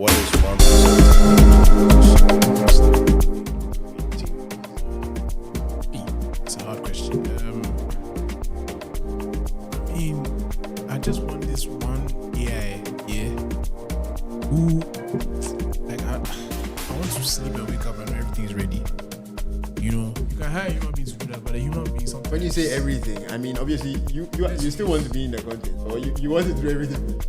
What is 1% It's a hard question. I mean, I just want this one AI, who, like, I want to sleep and wake up and everything's ready. You know, you can hire human beings to do that, but a human being sometimes. When you say everything, I mean, obviously, you still want to be in the content, or you want to do everything.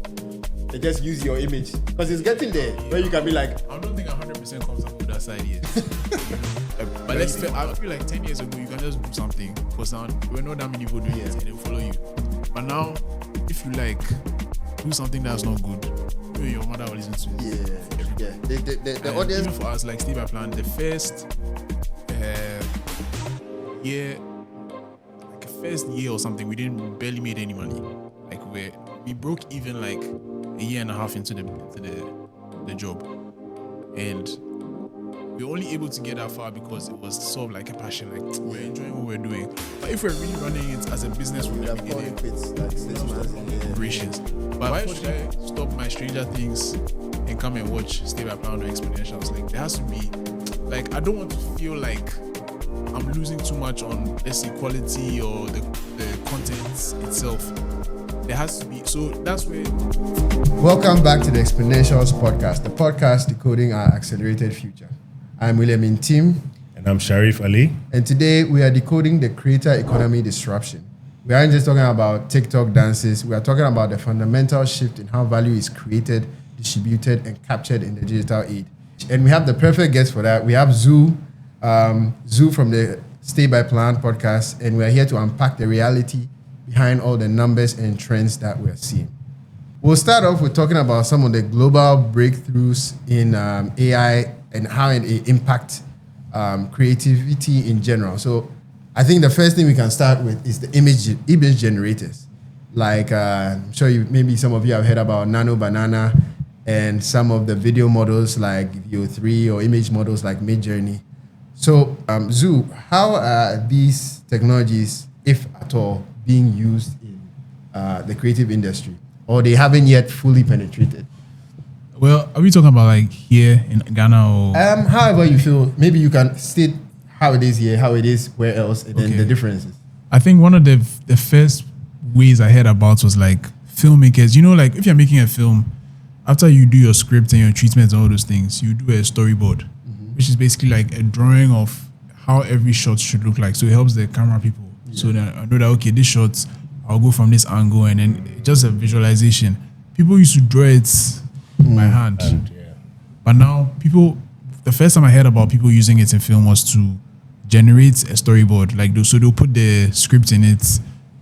They just use your image because it's getting there where you can be like, I don't think 100% comes up with that side yet. But I feel like 10 years ago you can just do something because now there were not that many people doing it and they'll follow you. But now, if you like do something that's not good, you and your mother will listen to it. Yeah. The audience, even for us, like Steve, I planned the first year, like a first year or something, we barely made any money. Like we broke even like a year and a half into the job, and we're only able to get that far because it was sort of like a passion. Like we're enjoying what we're doing. But if we're really running it as a business from the beginning, operations. But why should I stop my Stranger Things and come and watch Stay by Pound or Exponentials? Like there has to be, like I don't want to feel like I'm losing too much on let's say quality or the content itself. There has to be, so that's where. Welcome back to the Exponentials podcast, the podcast decoding our accelerated future. I'm William in Tim. And I'm Sharif Ali. And today we are decoding the creator economy disruption. We aren't just talking about TikTok dances. We are talking about the fundamental shift in how value is created, distributed, and captured in the digital age. And we have the perfect guest for that. We have Zuutg from the Stay by Plan podcast, and we are here to unpack the reality behind all the numbers and trends that we're seeing. We'll start off with talking about some of the global breakthroughs in AI and how it impacts creativity in general. So I think the first thing we can start with is the image generators. Like I'm sure some of you have heard about Nano Banana and some of the video models like Veo 3 or image models like Midjourney. So Zuutg, how are these technologies, if at all, being used in the creative industry, or they haven't yet fully penetrated? Well, are we talking about like here in Ghana or? However you feel, maybe you can state how it is here, how it is where else, and then the differences. I think one of the first ways I heard about was like filmmakers. You know, like if you're making a film, after you do your script and your treatments and all those things, you do a storyboard, which is basically like a drawing of how every shot should look like. So it helps the camera people. So then I know that, okay, this shot, I'll go from this angle, and then just a visualization. People used to draw it by hand. But now the first time I heard about people using it in film was to generate a storyboard. Like so they'll put the script in it,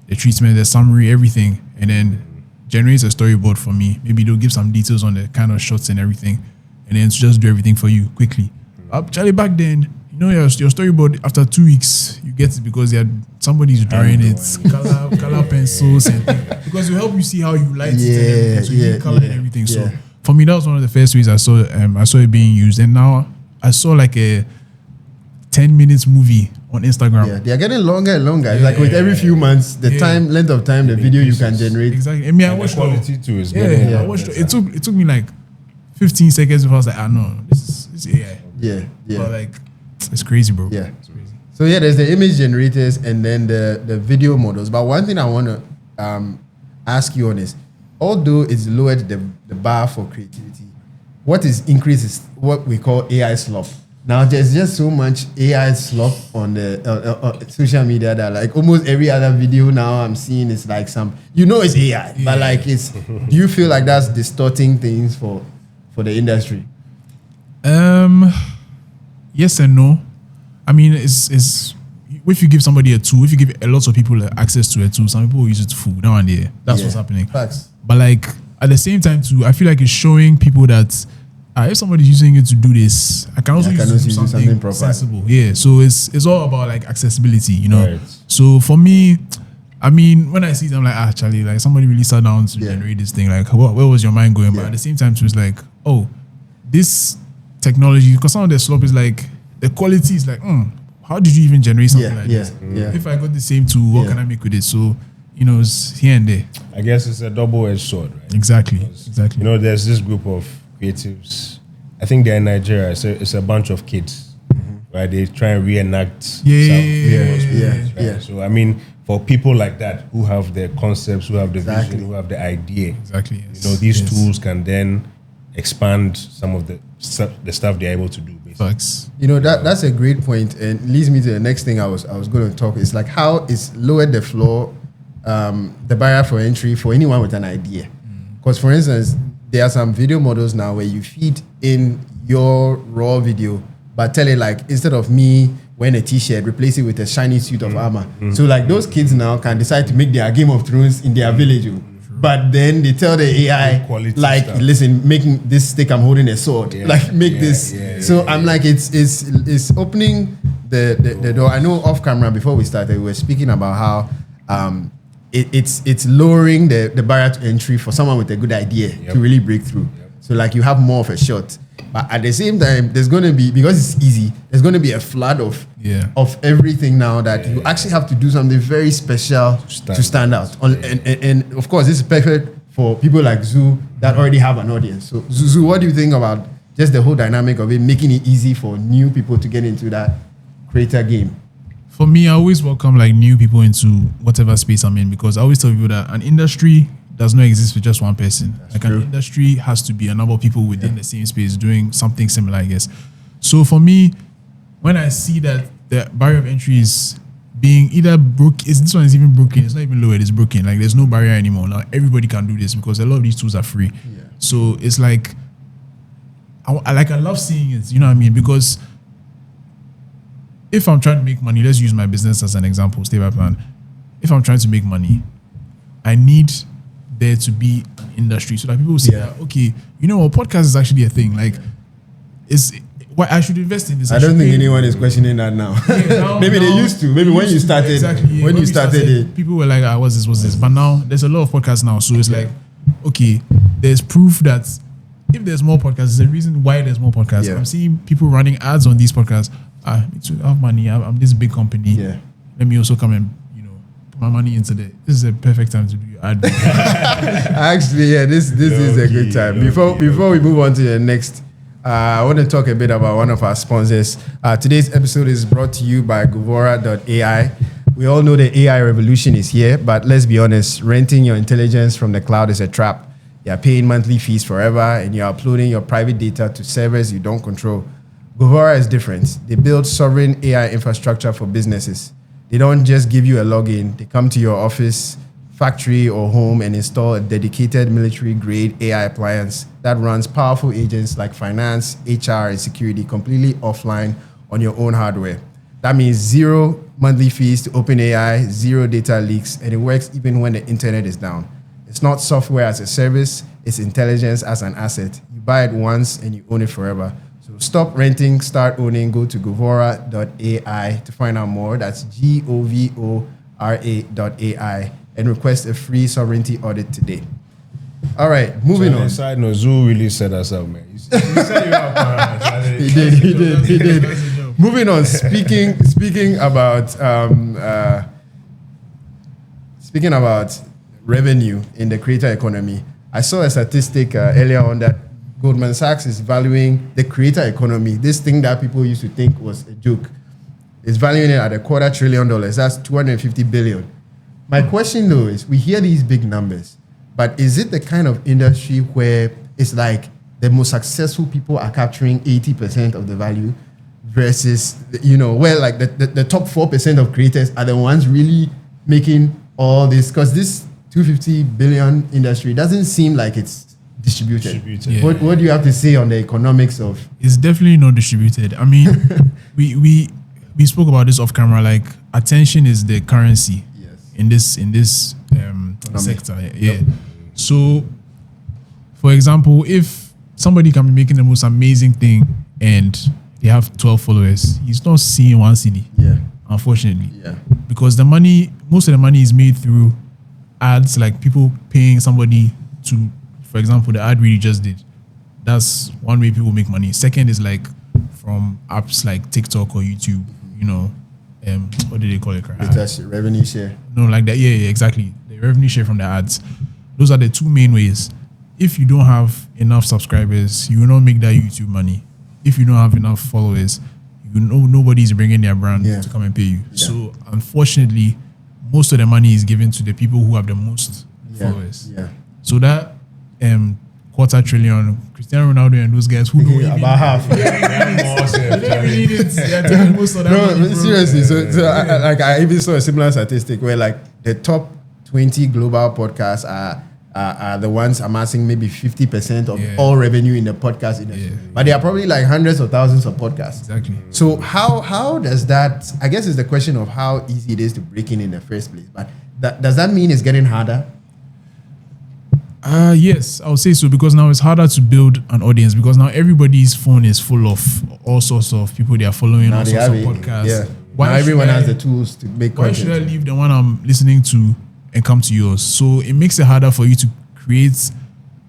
the treatment, the summary, everything, and then generate a storyboard for me. Maybe they'll give some details on the kind of shots and everything, and then just do everything for you quickly. Actually, back then, you know, your storyboard, after 2 weeks, you get it because somebody's drawing it, color pencils and things. Because it will help you see how you light it and everything. So you need color and everything. So for me, that was one of the first ways I saw it being used. And now I saw like a 10 minutes movie on Instagram. Yeah, they are getting longer and longer. Like with every few months, the length of time the video you can generate. Exactly. I mean, I watched quality too is good. I watched it. It took me like 15 seconds before I was like, no, this is AI. Yeah. But like, it's crazy, bro. Yeah. It's crazy. So there's the image generators and then the video models. But one thing I want to ask you on is, although it's lowered the bar for creativity, what is increased is what we call AI slop. Now there's just so much AI slop on the social media that like almost every other video now I'm seeing is like it's AI, but like do you feel like that's distorting things for the industry? Yes and no. I mean, it's if you give somebody a tool, if you give a lot of people access to a tool, some people will use it to fool now and there. That's what's happening. Facts. But like at the same time too, I feel like it's showing people that if somebody's using it to do this, I can also use something proper. Sensible. Yeah. So it's all about like accessibility, you know. Right. So for me, I mean, when I see it, I'm like, actually, like somebody really sat down to generate this thing. Like, where was your mind going? But at the same time, it was like, this technology, because some of the slop is like the quality is like, how did you even generate something like this? Yeah. If I got the same tool, what can I make with it? So, it's here and there. I guess it's a double-edged sword, right? Exactly. Because, there's this group of creatives. I think they're in Nigeria. So it's a bunch of kids, right? They try and reenact. Yeah. So I mean, for people like that who have the concepts, who have the vision, who have the idea, Exactly. Yes. you know, these tools can then expand some of the stuff they're able to do. Basically. Facts. You know, that's a great point, and leads me to the next thing I was going to talk. Is like how it's lowered the floor, the barrier for entry for anyone with an idea. Because for instance, there are some video models now where you feed in your raw video, but tell it like, instead of me wearing a t-shirt, replace it with a shiny suit of armor. So like those kids now can decide to make their Game of Thrones in their village. But then they tell the AI, like, stuff. Listen, making this stick, I'm holding a sword. Make this. So I'm like, it's opening the door. I know off camera before we started, we were speaking about how it's lowering the barrier to entry for someone with a good idea to really break through. So like you have more of a shot. But at the same time, there's going to be, because it's easy, there's going to be a flood of everything now that you actually have to do something very special to stand out. And of course, this is perfect for people like Zoo that already have an audience. So Zoo, what do you think about just the whole dynamic of it, making it easy for new people to get into that creator game? For me, I always welcome like new people into whatever space I'm in, because I always tell people that an industry does not exist with just one person. An industry has to be a number of people within the same space doing something similar, I guess. So for me, when I see that the barrier of entry is being either broken, this one is even broken, it's not even lowered, it's broken. Like there's no barrier anymore. Now everybody can do this because a lot of these tools are free. So it's like, I love seeing it, you know what I mean? Because if I'm trying to make money, let's use my business as an example, Stay By Plan. If I'm trying to make money, I need there to be an industry so that people will say, okay, you know what, podcast is actually a thing. Like, I should invest in this. I don't think anyone is questioning that now. Maybe they used to. Maybe when you started, when you started it, people were like, what's this? But now there's a lot of podcasts now, so it's like, okay, there's proof that if there's more podcasts, there's a reason why there's more podcasts. I'm seeing people running ads on these podcasts. I have money. I'm this big company. Let me also come and my money into this is a perfect time to do your ad. Actually, this is a good time. Before we move on to the next, I want to talk a bit about one of our sponsors. Today's episode is brought to you by Guvora.ai. We all know the AI revolution is here, but let's be honest, renting your intelligence from the cloud is a trap. You are paying monthly fees forever, and you are uploading your private data to servers you don't control. Guvora is different. They build sovereign AI infrastructure for businesses. They don't just give you a login. They come to your office, factory, or home and install a dedicated military-grade AI appliance that runs powerful agents like finance, HR, and security completely offline on your own hardware. That means zero monthly fees to open AI, zero data leaks, and it works even when the internet is down. It's not software as a service. It's intelligence as an asset. You buy it once and you own it forever. So stop renting, start owning. Go to Guvora.ai to find out more. That's Govora.ai and request a free sovereignty audit today. All right, moving on. Side note, Zoo really set us up, man. He said you are He did. Moving on. Speaking about revenue in the creator economy, I saw a statistic earlier on that Goldman Sachs is valuing the creator economy, this thing that people used to think was a joke, is valuing it at $250 billion. That's $250 billion. My question though is, we hear these big numbers, but is it the kind of industry where it's like the most successful people are capturing 80% of the value versus, where like the top 4% of creators are the ones really making all this? Because this 250 billion industry doesn't seem like it's distributed. Yeah. What do you have to say on the economics of? It's definitely not distributed. I mean, we spoke about this off camera. Like, attention is the currency in this sector. Yeah. So, for example, if somebody can be making the most amazing thing and they have 12 followers, he's not seeing one CD. Yeah. Unfortunately. Yeah. Because most of the money is made through ads, like people paying somebody to. For example, the ad read you just did, that's one way people make money. Second is like from apps like TikTok or YouTube, what do they call it? Revenue share. No, like that. Yeah, exactly. The revenue share from the ads. Those are the two main ways. if you don't have enough subscribers, you will not make that YouTube money. If you don't have enough followers, you know nobody's bringing their brand to come and pay you. Yeah. So unfortunately, most of the money is given to the people who have the most followers. Yeah. So that quarter trillion, Cristiano Ronaldo and those guys who don't even About half. they don't really need it. They're taking most of that No, money, bro. seriously. So I even saw a similar statistic where like the top 20 global podcasts are the ones amassing maybe 50% of all revenue in the podcast industry. But there are probably like hundreds of thousands of podcasts. Exactly. So how does that? I guess it's the question of how easy it is to break in the first place. But does that mean it's getting harder? Yes, I would say so, because now it's harder to build an audience, because now everybody's phone is full of all sorts of people they are following, Now all they sorts have of it. podcasts. Yeah. Why Now should everyone I- has the tools to make Why content. should I leave the one I'm listening to and come to yours? So it makes it harder for you to create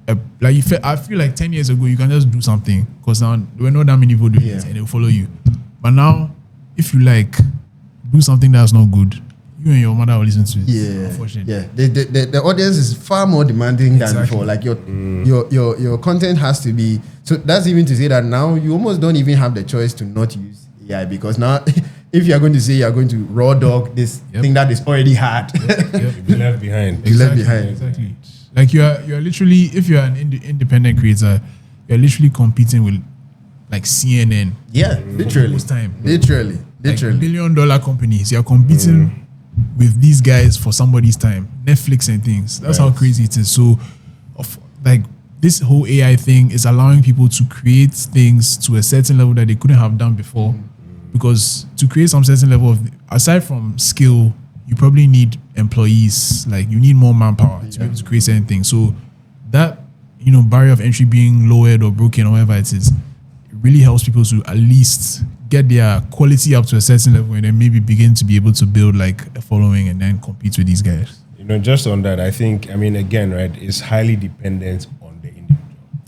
I feel like 10 years ago you can just do something because now there were not that many people doing it and they'll follow you. But now, if you like do something that's not good, you and your mother will listen to it. Yeah, Unfortunately. yeah. The audience is far more demanding than Exactly. before. Like your content has to be. So that's even to say that now you almost don't even have the choice to not use AI, because now if you are going to say you are going to raw dog this thing that is already hard, You'll be left behind. You're left behind. Exactly. Like you are literally, if you are an independent creator, you're literally competing with like CNN. yeah, literally, Most time. literally. Like $1 billion companies. You're competing with these guys for somebody's time. Netflix and things. That's how crazy it is. So, like this whole AI thing is allowing people to create things to a certain level that they couldn't have done before. Because to create some certain level of, aside from skill, you probably need employees. Like you need more manpower to be able to create certain things. So that, barrier of entry being lowered or broken or whatever it is, it really helps people to at least get their quality up to a certain level and then maybe begin to be able to build like a following and then compete with these guys. Just on that, I think, again, right, it's highly dependent on the individual.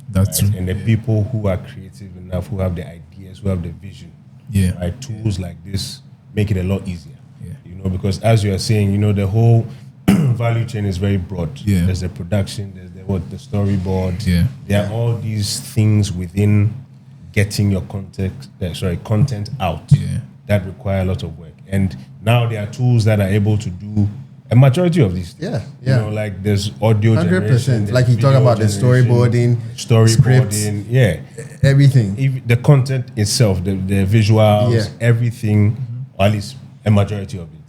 That's right? true. And the people who are creative enough, who have the ideas, who have the vision. Yeah. Right? Tools like this make it a lot easier. Yeah. Because as you are saying, the whole value chain is very broad. Yeah. There's the production, there's the storyboard. Yeah. There are all these things within getting your content out that require a lot of work. And now there are tools that are able to do a majority of these things. Yeah. Like there's audio 100%. generation, Like you talk video about the generation, storyboarding, scripts, everything. Even the content itself, the visuals, everything, or at least a majority of it.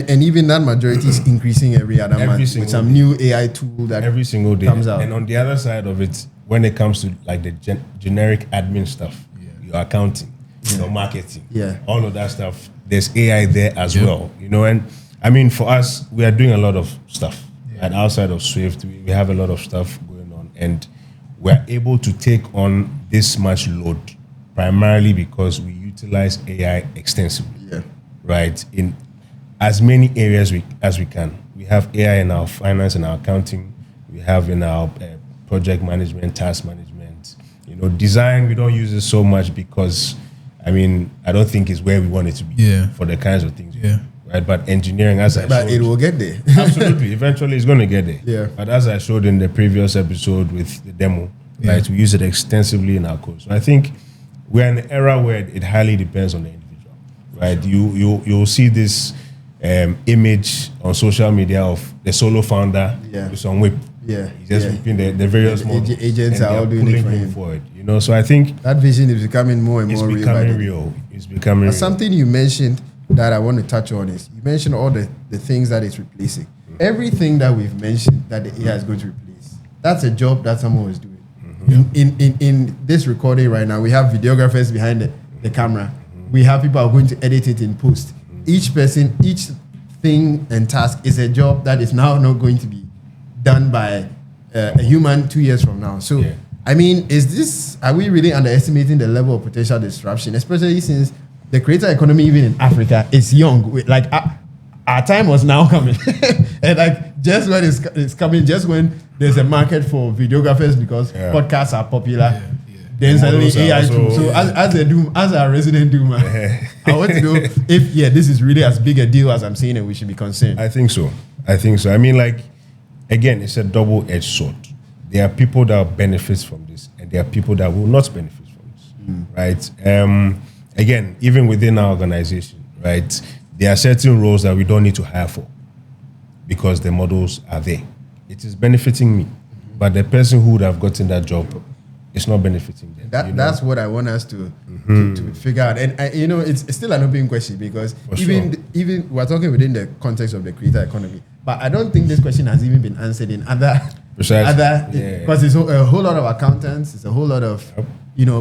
And even that majority is increasing every other month with single some day. new AI tool that Every single day. comes out. And on the other side of it, when it comes to like the generic admin stuff, your accounting, your marketing, all of that stuff, there's AI there as well. And for us, we are doing a lot of stuff. And outside of Swift, we have a lot of stuff going on, and we're able to take on this much load primarily because we utilize AI extensively. Right, in as many areas as we can. We have AI in our finance and our accounting. We have in our project management, task management. Design, we don't use it so much because, I don't think it's where we want it to be for the kinds of things we do, right? But engineering, but it will get there. absolutely, eventually it's going to get there. Yeah. But as I showed in the previous episode with the demo, right, we use it extensively in our code. So I think we're in an era where it highly depends on the individual. Right, you'll see this image on social media of the solo founder with some whip. He's just whipping the various agents are all doing it for him. Forward. So I think that vision is becoming more and more real. It's becoming real. It's becoming real. Something you mentioned that I want to touch on is you mentioned all the things that it's replacing. Everything that we've mentioned that the AI is going to replace, that's a job that someone was doing. In this recording right now, we have videographers behind the camera. We have people who are going to edit it in post. Each person, each thing and task is a job that is now not going to be done by a human 2 years from now. So, are we really underestimating the level of potential disruption, especially since the creator economy, even in Africa, is young? Like, our time was now coming. And like, just when it's coming, just when there's a market for videographers because podcasts are popular. Then suddenly AI too. So as a resident doomer, I want to know if this is really as big a deal as I'm saying and we should be concerned. I think so. Again, it's a double-edged sword there are people that benefit from this, and there are people that will not benefit from this, right? Again, even within our organization, right, there are certain roles that we don't need to hire for because the models are there. It is benefiting me, but the person who would have gotten that job, it's not benefiting them. That's what I want us to figure out. And it's still an open question because even we're talking within the context of the creator economy, but I don't think this question has even been answered in other because it's a whole lot of accountants, it's a whole lot of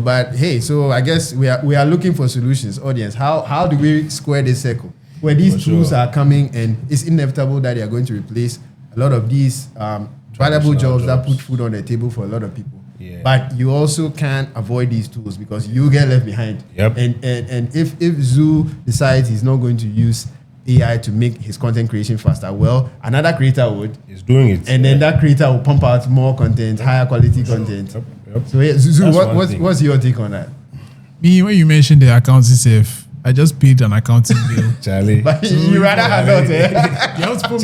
but hey, so I guess we are looking for solutions. Audience, how do we square this circle where these tools are coming, and it's inevitable that they are going to replace a lot of these valuable jobs that put food on the table for a lot of people. But you also can't avoid these tools because you get left behind. And if Zoo decides he's not going to use AI to make his content creation faster, well, another creator would. He's doing it. And then that creator will pump out more content, higher quality content. So Zoo, what's your take on that? Me, when you mentioned the accounting safe, I just paid an accounting bill. Charlie. But you rather have not, You have to put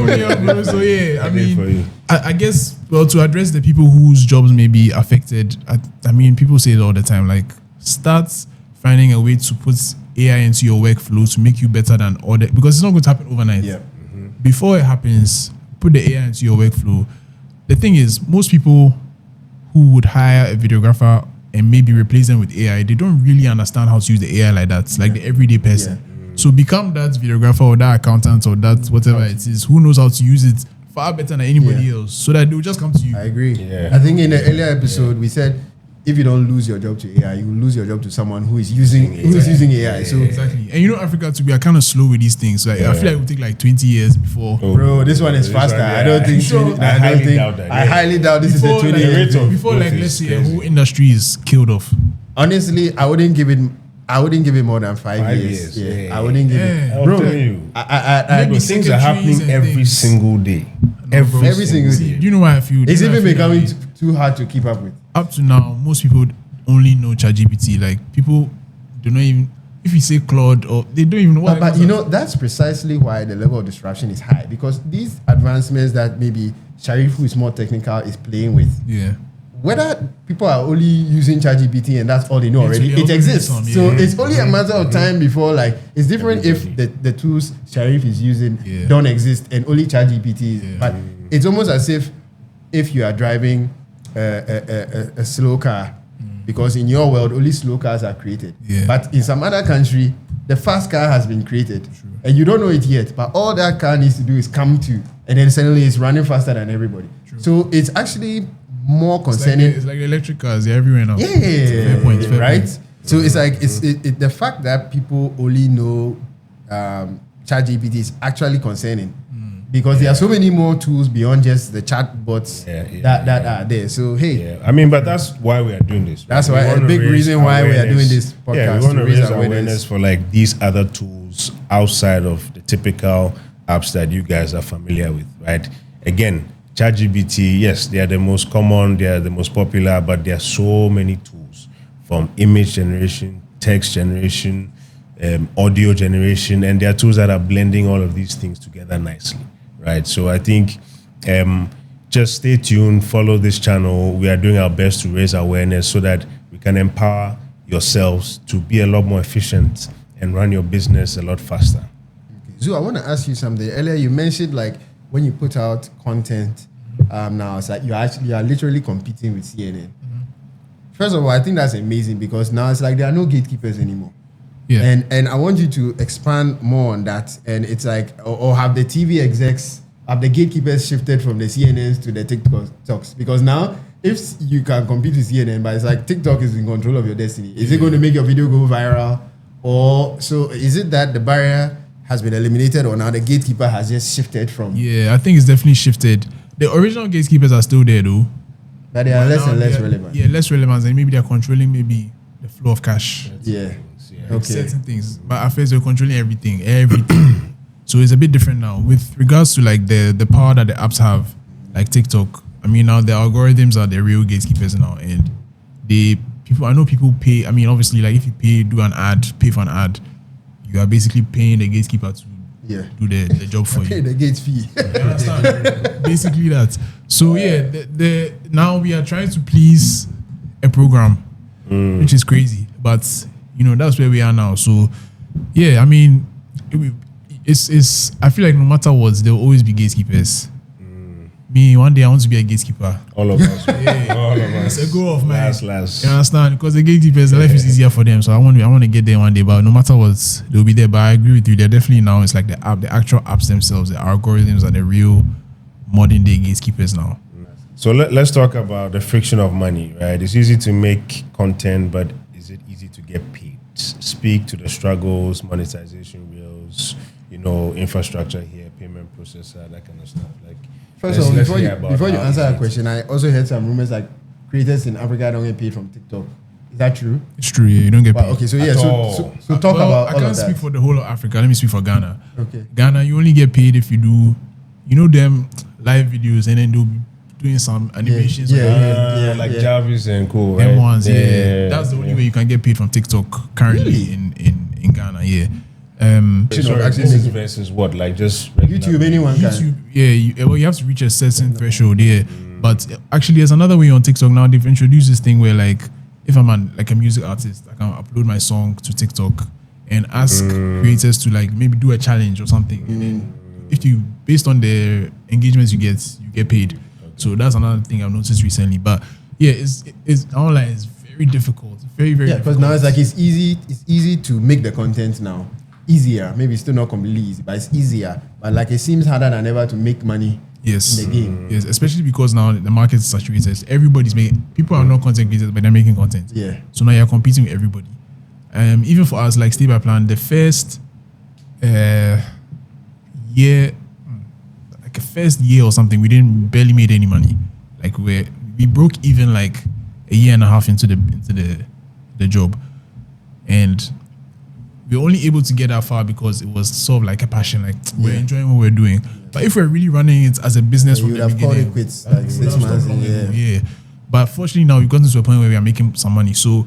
me on, bro. So yeah, I mean, I guess, well, to address the people whose jobs may be affected, I mean, people say it all the time, like, start finding a way to put AI into your workflow to make you better than other, because it's not going to happen overnight. Before it happens, put the AI into your workflow. The thing is, most people who would hire a videographer and maybe replace them with AI, they don't really understand how to use the AI like that, like the everyday person. So become that videographer or that accountant or that whatever it is, who knows how to use it far better than anybody else, so that they'll just come to you. I agree. I think in the earlier episode, we said, if you don't lose your job to AI, you will lose your job to someone who is using AI. So exactly. And Africa we are kind of slow with these things. Like I feel like it will take like 20 years before. Bro, this one is faster. I don't think so. I highly doubt this before, is a 20 years. Before let's say a whole industry is killed off. Honestly, I wouldn't give it more than 5 years. I wouldn't give it. Bro, things are happening every single day. Every single day. Do you know why I feel? It's even becoming too hard to keep up with. Up to now, most people only know ChatGPT. Like, people do not even, if you say Claude, or they don't even know what. But that's precisely why the level of disruption is high, because these advancements that maybe Sharif, who is more technical, is playing with. Whether people are only using ChatGPT and that's all they know already, it exists. So it's only a matter of time before, like, it's different if the tools Sharif is using don't exist and only ChatGPT is. But it's almost as if you are driving a slow car, because in your world only slow cars are created. But in some other country, the fast car has been created, and you don't know it yet. But all that car needs to do is come to, and then suddenly it's running faster than everybody. So it's actually more concerning. It's like electric cars, they're everywhere now. Fair point, right? So it's like the fact that people only know ChatGPT is actually concerning, because there are so many more tools beyond just the chatbots that are there. So hey, I mean, but that's why we are doing this. Right? That's why a big reason why we are doing this podcast. Yeah, we want to raise awareness for like these other tools outside of the typical apps that you guys are familiar with, right? Again, ChatGPT, yes, they are the most common, they are the most popular, but there are so many tools, from image generation, text generation, audio generation, and there are tools that are blending all of these things together nicely, right? So I think just stay tuned, follow this channel. We are doing our best to raise awareness so that we can empower yourselves to be a lot more efficient and run your business a lot faster. Okay. Zoo, I want to ask you something. Earlier you mentioned, like, when you put out content, now it's like you are literally competing with CNN. First of all, I think that's amazing, because now it's like there are no gatekeepers anymore. And I want you to expand more on that. And it's like, or have the TV execs, have the gatekeepers shifted from the CNNs to the TikToks? Because now, if you can compete with CNN, but it's like TikTok is in control of your destiny. Is it going to make your video go viral? Or so is it that the barrier has been eliminated, or now the gatekeeper has just shifted from? Yeah, I think it's definitely shifted. The original gatekeepers are still there though. But they are less and less relevant. Yeah, less relevant, and maybe they're controlling maybe the flow of cash. Certain things. But at first they're controlling everything. So it's a bit different now. With regards to like the power that the apps have, like TikTok, I mean, now the algorithms are the real gatekeepers now, and I know people pay. I mean, obviously, like if you pay for an ad, you are basically paying the gatekeeper to do the job for Pay you. the gate fee. You understand? Basically that. So the now we are trying to please a program, which is crazy. But that's where we are now. So yeah, I mean, it's I feel like no matter what, there will always be gatekeepers. Me, one day I want to be a gatekeeper. All of us. All of us. It's a goal of mine. Last. You understand? Because the gatekeepers, the life is easier for them. So I want to get there one day. But no matter what, they'll be there. But I agree with you. They're definitely now. It's like the actual apps themselves, the algorithms are the real modern day gatekeepers now. So let's talk about the friction of money, right? It's easy to make content, but is it easy to get paid? Speak to the struggles, monetization wheels, infrastructure here, payment processor, that kind of stuff. Like, first of all, before you answer that question, I also heard some rumors like creators in Africa don't get paid from TikTok. Is that true? It's true. Yeah, you don't get paid. Okay, so so talk about. I can't speak for the whole of Africa. Let me speak for Ghana. Okay. Ghana, you only get paid if you do, them live videos and then they'll be doing some animations. Like Jarvis and co. Them ones, that's the only way you can get paid from TikTok currently in Ghana. Yeah. This is versus what? Like just YouTube, anyone can. YouTube, you have to reach a certain threshold. Yeah. But actually, there's another way on TikTok now. They've introduced this thing where, like, if I'm a music artist, I can upload my song to TikTok and ask creators to like maybe do a challenge or something. And then if you, based on the engagements you get paid. Okay. So that's another thing I've noticed recently. But yeah, it's online. It's very difficult. Very difficult. Because now it's like it's easy to make the content now. Easier. Maybe it's still not completely easy, but it's easier. But like it seems harder than ever to make money. Yes. In the game. Yes, especially because now the market is saturated. Everybody's making. People are not content creators, but they're making content. Yeah. So now you're competing with everybody. Even for us, like Stay by Plan, the first year or something, we barely made any money. Like we broke even like a year and a half into the job, and we were only able to get that far because it was sort of like a passion. Like we're enjoying what we're doing. But if we're really running it as a business from the beginning, quits like 6 months. Yeah. But fortunately now we've gotten to a point where we are making some money. So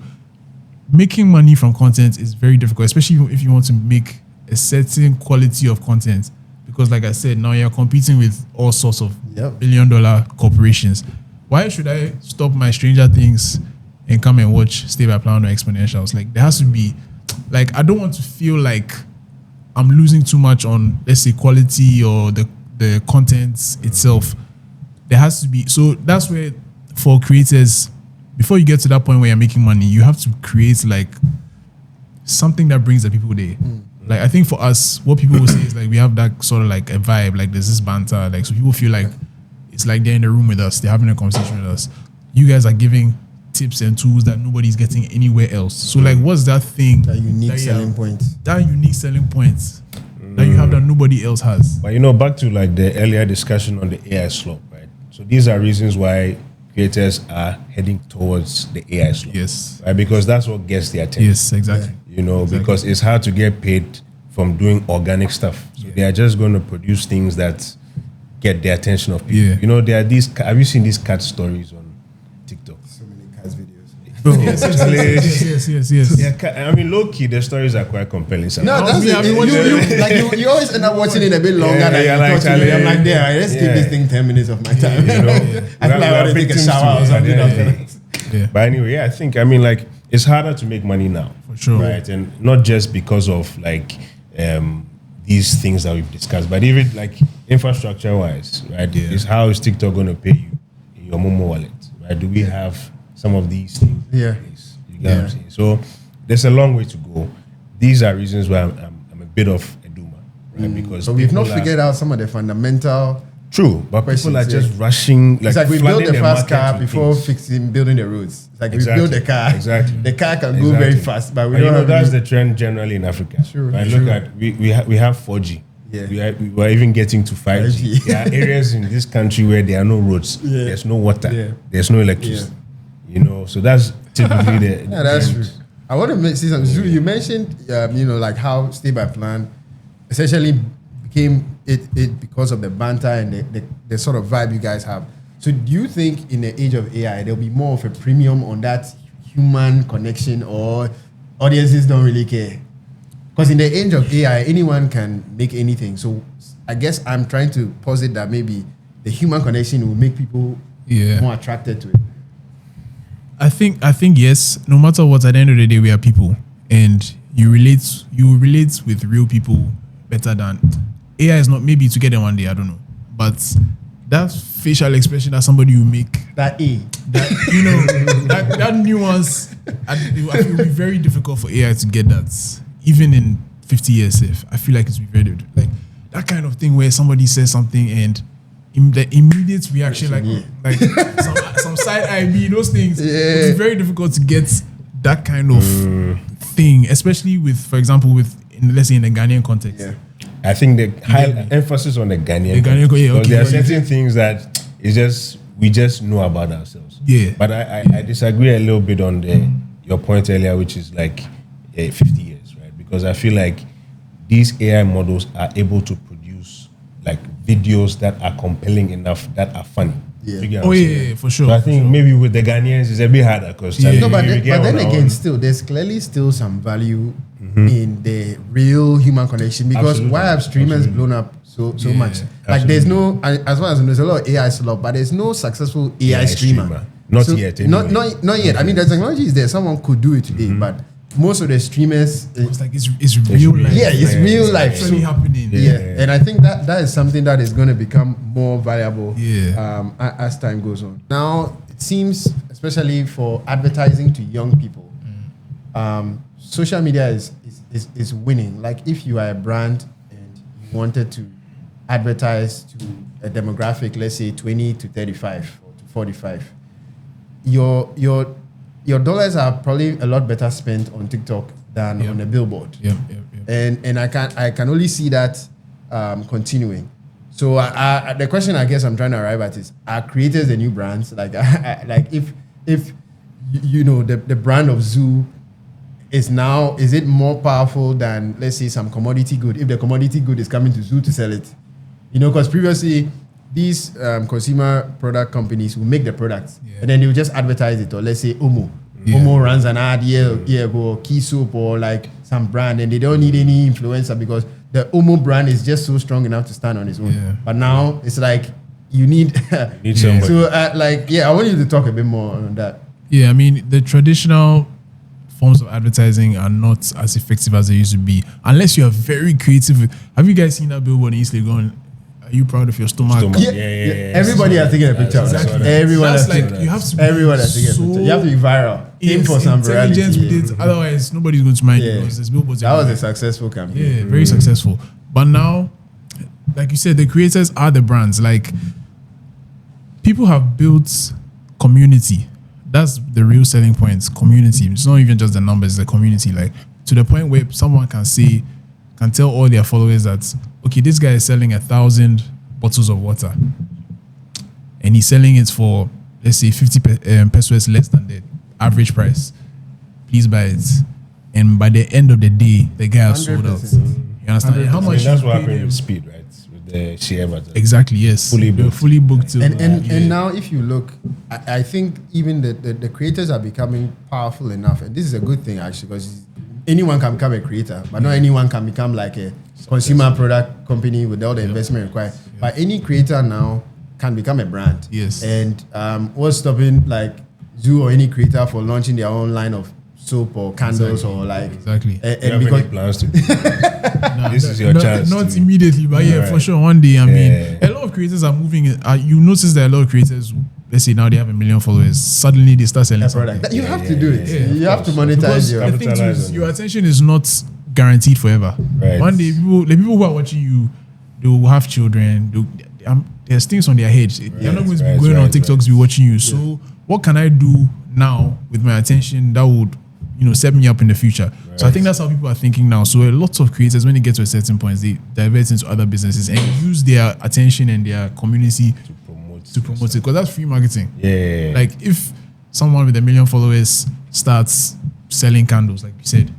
making money from content is very difficult, especially if you want to make a certain quality of content. Because like I said, now you're competing with all sorts of $1 billion corporations. Why should I stop my Stranger Things and come and watch Stay by Plan or Exponentials? Like there has to be, like, I don't want to feel like I'm losing too much on, let's say, quality or the content itself. There has to be, so that's where for creators, before you get to that point where you're making money, you have to create like something that brings the people there. Like I think for us, what people will say is like we have that sort of like a vibe, like there's this banter, like so people feel like it's like they're in the room with us, they're having a conversation with us. You guys are giving tips and tools that nobody's getting anywhere else. So like what's that thing? That unique selling point. That unique selling point that you have that nobody else has. But back to like the earlier discussion on the AI slope, right? So these are reasons why creators are heading towards the AI slope. Yes. Right? Because that's what gets their attention. Yes, exactly. Because it's hard to get paid from doing organic stuff. So they are just going to produce things that get the attention of people. Yeah. There are these, have you seen these cat stories on TikTok? So many cats videos. Yes. Yeah, I mean, low key, the stories are quite compelling. No, that's it. You always end up watching it a bit longer than you thought to do. I'm like, let's give this thing 10 minutes of my time. I feel like I want to take a shower or something after. But anyway, I think, like, it's harder to make money now. For sure. Right? And not just because of, like, these things that we've discussed, but even, like, infrastructure-wise, right? Is how is TikTok going to pay you in your Momo wallet, right? Do we have some of these things? Yeah. You get what I'm saying? So there's a long way to go. These are reasons why I'm a bit of a doomer, right? Because so we've not figured out some of the fundamental. True, but people are just rushing. Like it's like we built the fast car with before things. building the roads. It's like Exactly. we built the car. Exactly. The car can go very fast, but we And don't have. that's the trend generally in Africa. True. Right? True. Look at we have 4G. Yeah. We are even getting to 5G. 5G. There are areas in this country where there are no roads. Yeah. There's no water. Yeah. There's no electricity. So that's typically the. Yeah, that's true. I want to see something. So you mentioned, like how Stay by Plan essentially became it because of the banter and the sort of vibe you guys have. So do you think in the age of AI there'll be more of a premium on that human connection, or audiences don't really care? Because in the age of AI, anyone can make anything. So I guess I'm trying to posit that maybe the human connection will make people more attracted to it. I think yes. No matter what, at the end of the day, we are people, and you relate with real people better than AI is not. Maybe to get them one day, I don't know, but that facial expression that somebody will make, that that nuance, I feel it will be very difficult for AI to get that. Even in 50 years, I feel like it's very like that kind of thing where somebody says something and the immediate reaction, like some side eye, those things. It's very difficult to get that kind of thing, especially with, for example, let's say in the Ghanaian context. Yeah. I think the high emphasis on the Ghanaian context, because there are certain things that we just know about ourselves. Yeah. But I disagree a little bit on your point earlier, which is like 50 years, right? Because I feel like these AI models are able to produce like videos that are compelling enough, that are funny. Yeah. For sure. So I think maybe with the Ghanaians it's a bit harder because but then again, still there's clearly still some value in the real human connection, because why have streamers blown up so much? Like there's no, as far as there's a lot of AI stuff, but there's no successful AI streamer. Not yet. Anyway. Not yet. I mean, the technology is there. Someone could do it today, but most of the streamers, it's like it's real life. Yeah, it's real life. It's really happening. Yeah, and I think that is something that is going to become more valuable. As time goes on. Now it seems, especially for advertising to young people, social media is winning. Like if you are a brand and you wanted to advertise to a demographic, let's say 20 to 35 or to 45, your dollars are probably a lot better spent on TikTok than on a billboard. And I can only see that continuing. So the question I guess I'm trying to arrive at is, are creators the new brands? Like if you know the brand of Zuutg is it more powerful than, let's say, some commodity good? If the commodity good is coming to Zuutg to sell it, because previously these consumer product companies will make the products and then they will just advertise it, or let's say Omo runs an ad or Key Soap or like some brand, and they don't need any influencer because the Omo brand is just so strong enough to stand on its own. But now it's like you need somebody. So I want you to talk a bit more on that. I mean, the traditional forms of advertising are not as effective as they used to be unless you are very creative. Have you guys seen that billboard in East Legon? Are you proud of your stomach? Yeah. Everybody has taken a picture. Exactly. Everyone has taken a picture. Everyone has taken a picture. You have to be viral. Aim for some virality. Otherwise, nobody's going to mind you because there's billboards. That was a successful campaign. Yeah, very successful. But now, like you said, the creators are the brands. Like, people have built community. That's the real selling point. Community. It's not even just the numbers, it's the community. Like, to the point where someone can tell all their followers that, okay, this guy is selling 1,000 bottles of water and he's selling it for, let's say, 50 pesos less than the average price. Please buy it. And by the end of the day, the guy has sold out. You understand? How much? That's what happened with Speed, right? With the share. Exactly, yes. Fully booked. And now, if you look, I think even the creators are becoming powerful enough. And this is a good thing, actually, because anyone can become a creator, but not anyone can become like a consumer product company with all the investment required. But any creator now can become a brand. Yes. And what's stopping like Zuutg or any creator for launching their own line of soap or candles or like and because plans to do this is your chance. Not immediately, but for sure one day. I mean, a lot of creators are moving. You notice that a lot of creators, let's say now they have 1 million followers, suddenly they start selling something. You have to do it. You have to monetize your attention is not guaranteed forever. Right. One day, the people who are watching you, they will have children. There's things on their heads. They're not going to be going on TikToks to be watching you. So what can I do now with my attention that would set me up in the future? So I think that's how people are thinking now. So a lot of creators, when they get to a certain point, they divert into other businesses and use their attention and their community to promote it, because that's free marketing. Like if someone with 1 million followers starts selling candles, like you said,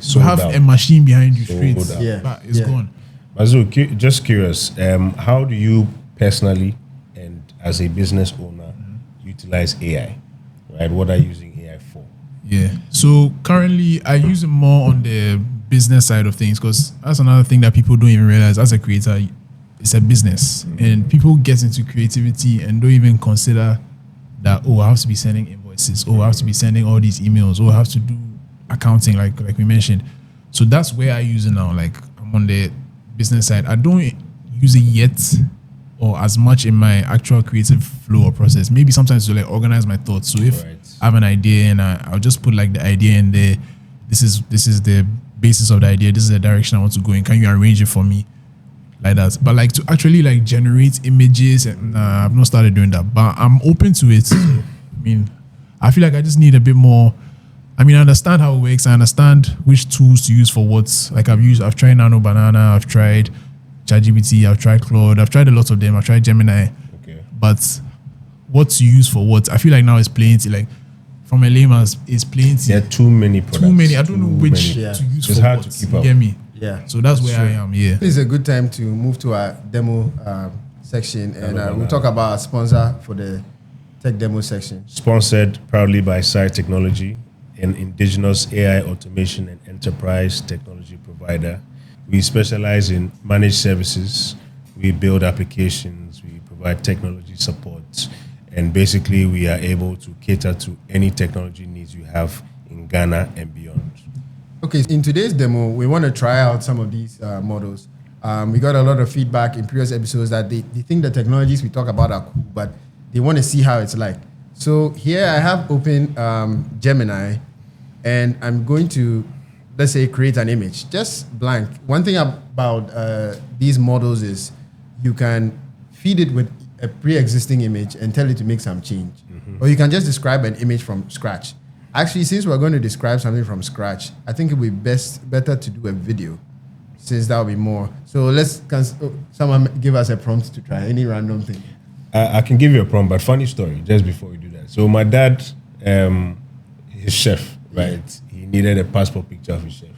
you have a machine behind you straight. It's gone. Zuutg, just curious, how do you personally and as a business owner utilize AI? Right? What are you using AI for? So currently I use it more on the business side of things, because that's another thing that people don't even realize. As a creator, it's a business, and people get into creativity and don't even consider that, oh, I have to be sending invoices, oh, I have to be sending all these emails, oh, I have to do accounting, like we mentioned. So that's where I use it now. Like, I'm on the business side. I don't use it yet, or as much in my actual creative flow or process. Maybe sometimes to like organize my thoughts. So if I have an idea and I'll just put like the idea in there, this is the basis of the idea, this is the direction I want to go in, can you arrange it for me? Like that. But like to actually like generate images, and I've not started doing that, but I'm open to it. So, I mean, I feel like I just need a bit more. I mean, I understand how it works. I understand which tools to use for what. Like I've tried Nano Banana, I've tried ChatGPT, I've tried Claude, I've tried a lot of them, I've tried Gemini. Okay. But what to use for what? I feel like now it's plenty. Like from a layman, it's plenty. There are too many products. Too many. I don't know which to use it's for hard what. to keep up. You get me? Yeah. So that's where I am. Yeah. This is a good time to move to our demo section, and we'll talk about our sponsor for the tech demo section. Sponsored proudly by Sci Technology, an indigenous AI automation and enterprise technology provider. We specialize in managed services. We build applications. We provide technology support. And basically, we are able to cater to any technology needs you have in Ghana and beyond. Okay, in today's demo, we want to try out some of these models. We got a lot of feedback in previous episodes that they think the technologies we talk about are cool, but they want to see how it's like. So here I have open Gemini, and I'm going to, let's say, create an image, just blank. One thing about these models is you can feed it with a pre-existing image and tell it to make some change. Or you can just describe an image from scratch. Actually, since we're going to describe something from scratch, I think it would be better to do a video, since that will be more. So someone give us a prompt to try, any random thing. I can give you a prompt, but funny story, just before we do that. So my dad, his chef, right? He needed a passport picture of his chef.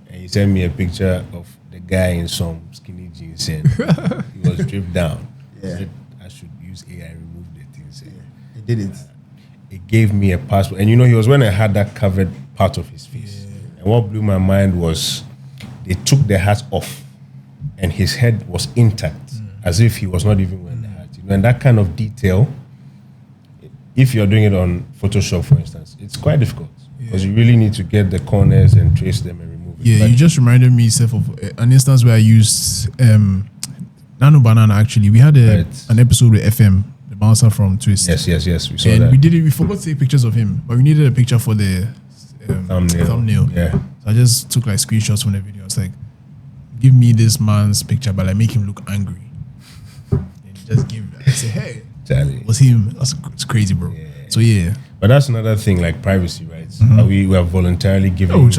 And he sent me a picture of the guy in some skinny jeans, and he was stripped down. Yeah. I said I should use AI, remove the things. He did it. It gave me a passport. And you know, he was when I had that covered part of his face. And what blew my mind was they took the hat off and his head was intact, as if he was not even wearing the hat. You know, and that kind of detail, if you're doing it on Photoshop, for instance, it's quite difficult because you really need to get the corners and trace them and remove it. Yeah, you just reminded me, Seth, of an instance where I used Nano Banana. Actually, we had an episode with FM, the bouncer from Twist. Yes, we saw and that. we did it. We forgot to take pictures of him, but we needed a picture for the thumbnail. Yeah. So I just took like screenshots from the video. I was like, give me this man's picture, but like make him look angry. And just give. I say, hey, Charlie. was him? It's crazy, bro. Yeah. So yeah. But that's another thing, like privacy, right? We are voluntarily giving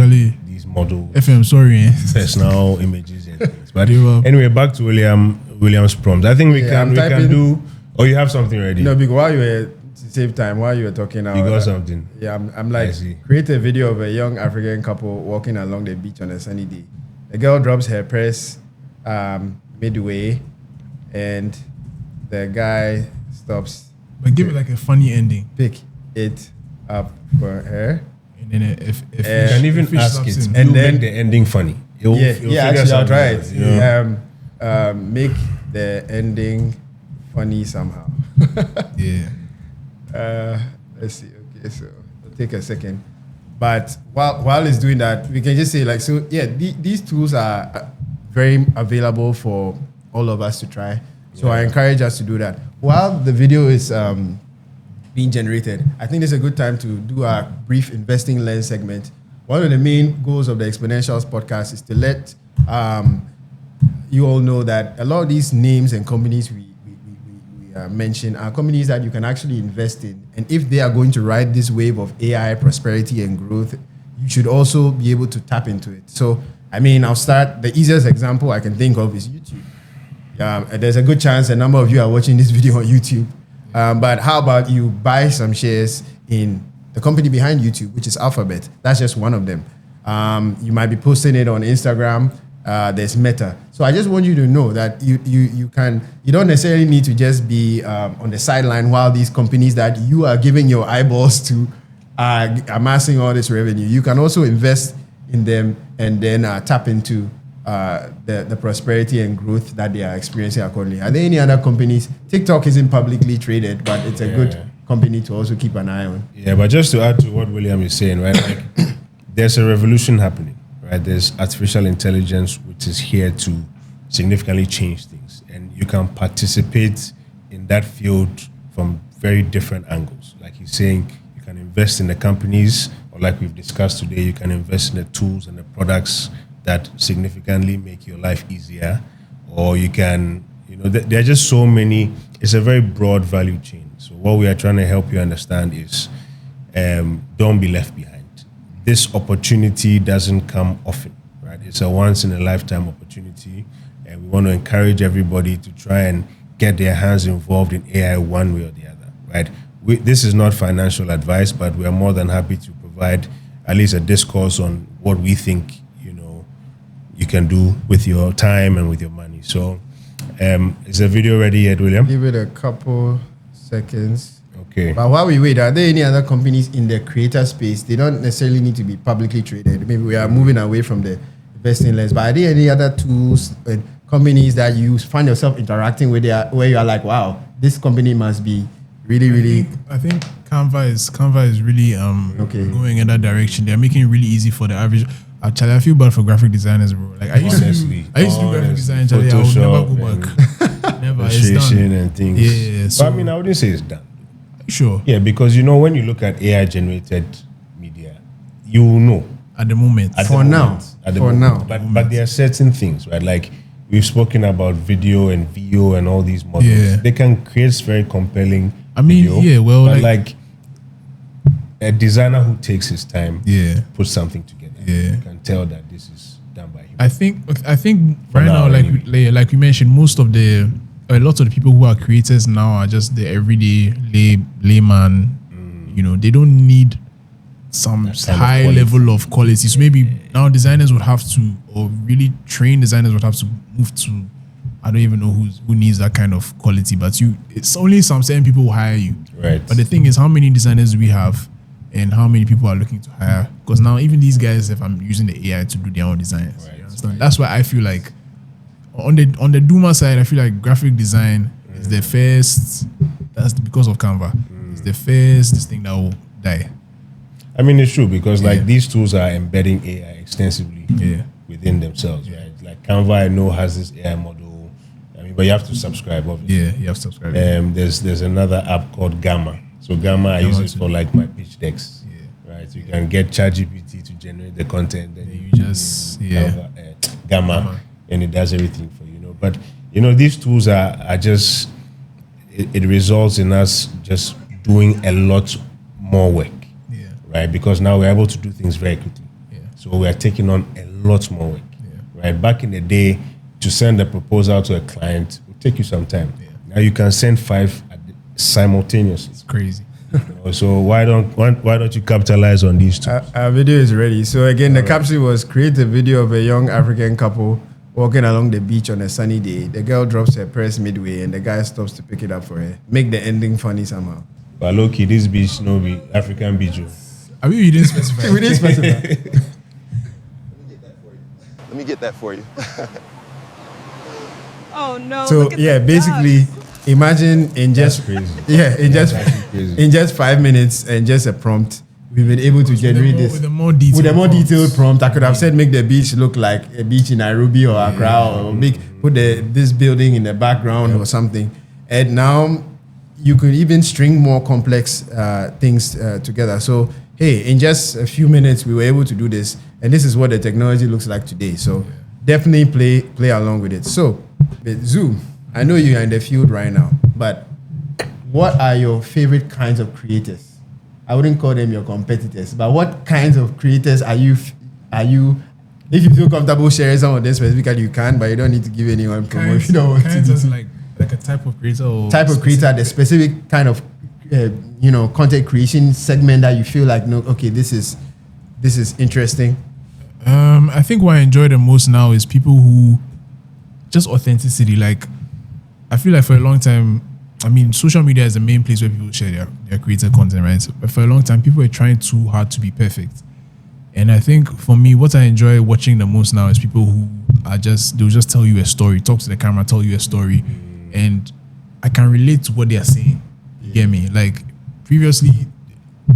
these models FM, sorry, personal images and things. But anyway, back to William's prompts. I think we can do. Oh, you have something ready? No, because while you were to save time, while you were talking now, you got something. Yeah, I'm like, create a video of a young African couple walking along the beach on a sunny day. The girl drops her purse midway, and the guy stops. But give it like a funny ending. Pick it up for her. And then if you can even ask it, and then make the ending funny. Actually, I'll try it. Yeah. Make the ending funny somehow. Let's see. Okay, so it'll take a second. But while it's doing that, we can just say like, so yeah, these tools are very available for all of us to try. So I encourage us to do that. While the video is being generated, I think it's a good time to do a brief investing lens segment. One of the main goals of the Exponentials podcast is to let you all know that a lot of these names and companies we mention are companies that you can actually invest in. And if they are going to ride this wave of AI prosperity and growth, you should also be able to tap into it. So, I mean, I'll start. The easiest example I can think of is YouTube. There's a good chance a number of you are watching this video on YouTube. But how about you buy some shares in the company behind YouTube, which is Alphabet? That's just one of them. You might be posting it on Instagram. There's Meta. So I just want you to know that you don't necessarily need to just be on the sideline while these companies that you are giving your eyeballs to are amassing all this revenue. You can also invest in them, and then tap into the prosperity and growth that they are experiencing accordingly. Are there any other companies? TikTok isn't publicly traded, but it's a good company to also keep an eye on. Yeah, but just to add to what William is saying, right? Like, there's a revolution happening, right? There's artificial intelligence, which is here to significantly change things, and you can participate in that field from very different angles. Like he's saying, you can invest in the companies, or like we've discussed today, you can invest in the tools and the products that significantly make your life easier, or you can, there are just so many. It's a very broad value chain. So what we are trying to help you understand is, don't be left behind. This opportunity doesn't come often, right? It's a once in a lifetime opportunity, and we want to encourage everybody to try and get their hands involved in AI one way or the other, right? This is not financial advice, but we are more than happy to provide at least a discourse on what we think, you can do with your time and with your money. So, is the video ready yet, William? Give it a couple seconds. Okay. But while we wait, are there any other companies in the creator space? They don't necessarily need to be publicly traded. Maybe we are moving away from the investing lens. But are there any other tools and companies that you find yourself interacting with where you are like, wow, this company must be really. I think Canva is really going in that direction. They're making it really easy for the average. Actually, I feel bad for graphic designers, bro. Like I used to do graphic design. Actually, I would never go back. Never. It's done. And things. Yeah. So, but I wouldn't say it's done. Sure. Yeah, because when you look at AI generated media, you know at the moment. For now. But there are certain things, right? Like we've spoken about video and VO and all these models. Yeah. They can create very compelling video. But like a designer who takes his time, puts something together. You can tell that this is done by him. I think right now, like we mentioned, a lot of the people who are creators now are just the everyday layman. They don't need some high level of quality. So maybe now designers would have to, or really trained designers would have to move to, I don't even know who needs that kind of quality, but it's only some certain people who hire you. Right. But the thing is, how many designers do we have and how many people are looking to hire? Because now even these guys, if I'm using the AI to do their own designs, you understand? That's why I feel like on the Duma side, I feel like graphic design is the first. That's because of Canva. It's the first this thing that will die. I mean, it's true because these tools are embedding AI extensively within themselves, right? Like Canva, I know has this AI model. I mean, but you have to subscribe, obviously. Yeah, you have to subscribe. There's another app called Gamma. So Gamma, I use it for like my pitch decks. Right, so you can get ChatGPT to generate the content, then you just Gamma, and it does everything for you. But these tools are just it results in us just doing a lot more work, right? Because now we're able to do things very quickly. So we are taking on a lot more work, right? Back in the day, to send a proposal to a client would take you some time. Now you can send 5 simultaneously. It's crazy. So why don't you capitalize on these tools? Our video is ready. So again, the caption was create a video of a young African couple walking along the beach on a sunny day. The girl drops her purse midway and the guy stops to pick it up for her. Make the ending funny somehow. But low-key, this beach no be African beach. I mean, you didn't specify. We didn't specify. Let me get that for you. Oh no. So basically, imagine in just in just 5 minutes and just a prompt, we've been able to generate this with a more detailed prompt. I could have said make the beach look like a beach in Nairobi or Accra, or put this building in the background or something. And now you could even string more complex things together. So hey, in just a few minutes we were able to do this, and this is what the technology looks like today. So definitely play along with it. So Zoom, I know you are in the field right now, but what are your favorite kinds of creators? I wouldn't call them your competitors, but what kinds of creators are you? If you feel comfortable sharing some of them specifically, you can, but you don't need to give anyone promo if you don't want to. Just like a type of creator, or the specific kind of content creation segment that you feel like, no, okay, this is interesting. I think what I enjoy the most now is people who just authenticity. Like, I feel like for a long time, I mean, social media is the main place where people share their creator content, right? So, but for a long time, people were trying too hard to be perfect. And I think for me, what I enjoy watching the most now is people who are they'll just tell you a story, talk to the camera, tell you a story, and I can relate to what they are saying. You get me? Like previously,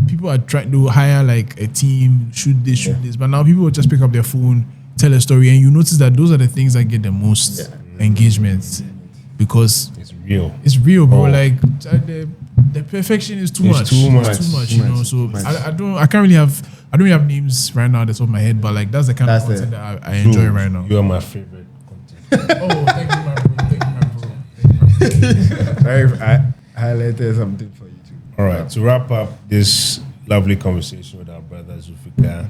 people are trying to hire like a team, shoot this, but now people will just pick up their phone, tell a story, and you notice that those are the things that get the most engagement because it's real, bro. Like the perfection is too much, you know. So I don't really have names right now at the top of my head, but like that's the kind of content that I enjoy right now. You are my favorite content. Oh, thank you, my bro. I highlighted something for you too. All right, to wrap up this lovely conversation with our brother Zuutg,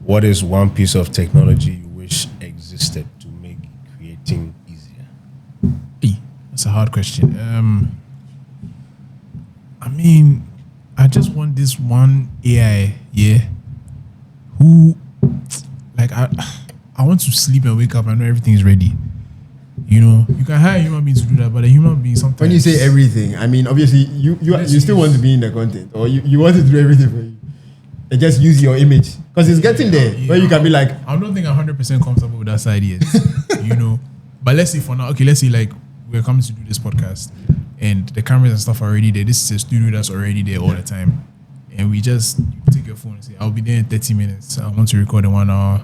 what is one piece of technology you wish existed to make creating easier? That's a hard question. I mean, I just want this one AI, who, like, I want to sleep and wake up and know everything is ready. You know, you can hire a human being to do that, but a human being sometimes. When you say everything, I mean, obviously, you still want to be in the content, or you want to do everything for you. And just use your image. Because it's getting there, where you can be like... I don't think I'm 100% comfortable with that side yet, you know. But let's say for now, let's say like, we're coming to do this podcast, and the cameras and stuff are already there. This is a studio that's already there all the time. And we just take your phone and say, I'll be there in 30 minutes. I want to record a 1 hour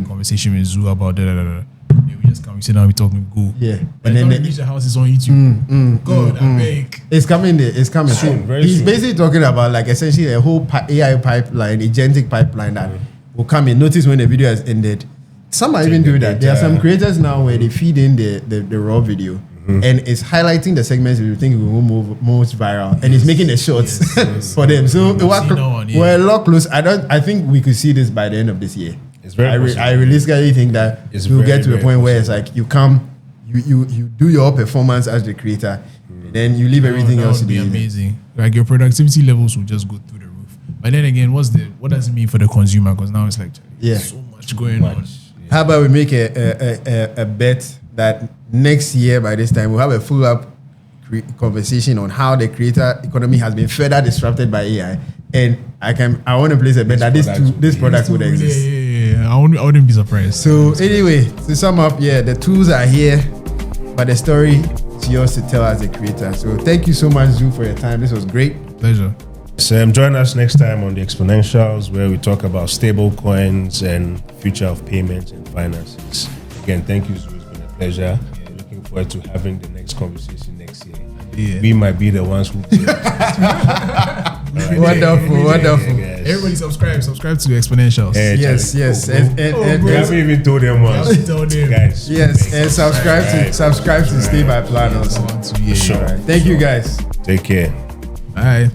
conversation with Zoo about da. We just come, we sit down, we talk, we go. Yeah. And then reach the house is on YouTube. God, I beg. It's coming there. It's coming soon. He's basically talking about like essentially a whole AI pipeline, agentic pipeline that will come in. Notice when the video has ended. Some are even doing that. There are some creators now where they feed in the raw video. And it's highlighting the segments you think will move most viral, and it's making the shorts for them. So we're a lot close. I think we could see this by the end of this year. It's very I realistically think that we'll get to a point where it's like you come, you do your performance as the creator, and then you leave everything else to be amazing. Like your productivity levels will just go through the roof. But then again, what does it mean for the consumer? Because now it's like so much going on. How about we make a bet that next year by this time we'll have a full-up conversation on how the creator economy has been further disrupted by AI, and I want to place a bet that this product would exist. Yeah. I wouldn't be surprised. So anyway, to sum up, the tools are here, but the story is yours to tell as a creator. So thank you so much, Zoo, for your time. This was great. Pleasure. So join us next time on the Exponentials, where we talk about stable coins and future of payments and finances. Again, thank you, Zoo. It's been a pleasure. Looking forward to having the next conversation next year. Yeah. We might be the ones who Wonderful. Everybody subscribe to the Exponentials. Yes. And we haven't even told them once. Guys. Yes, and subscribe to Stay by Plan also. Sure. Thank you guys. Take care. Bye.